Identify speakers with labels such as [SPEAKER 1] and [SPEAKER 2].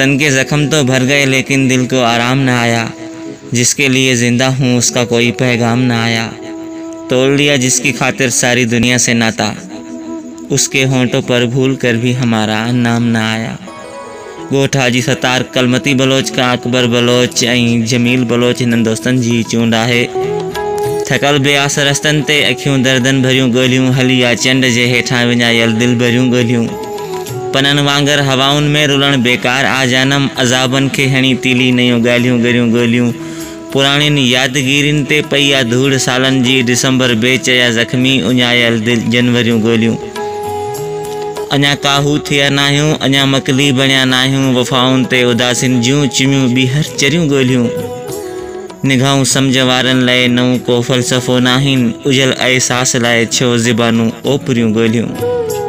[SPEAKER 1] तन के जख्म तो भर गए लेकिन दिल को आराम न आया। जिसके लिए ज़िंदा हूँ उसका कोई पैगाम न आया। तोड़ लिया जिसकी खातिर सारी दुनिया से नाता, उसके होंठों पर भूल कर भी हमारा नाम न आया। ॻोठ हाजी सतार कलमती बलोच का अकबर बलोच ऐं जमील बलोच हिननि दोस्तनि जी चूंड आहे। थकल बेआस रस्तनि ते अखियूं दर्दनि भरियूं ॻोल्हियूं, हली आ चंड जे हेठां विञायल दिल भरियूं ॻोल्हियूं। पननि वांगर हवाउनि में रुलण बेकार आ जानम, अज़ाबनि खे हणी तीली नयूं ॻाल्हियूं ॻरियूं ॻोल्हियूं। पुराणियुनि यादगिरियुनि ते पई आ धूड़ सालनि जी, दिसंबर बेचया ज़ख़्मी उञायल दिल जनवरियूं ॻोल्हियूं। अञा काहू थिया नाहियूं, अञा मकली बणिया नाहियूं, वफ़ाउनि ते उदासिन जूं चिमियूं ॿीहर चरियूं ॻोल्हियूं। निगाहूं सम्झ वारनि लाइ नओं को फ़लसफ़ो नाहिनि, उजल अहसास लाइ छो ज़िबानूं ओपरियूं ॻोल्हियूं।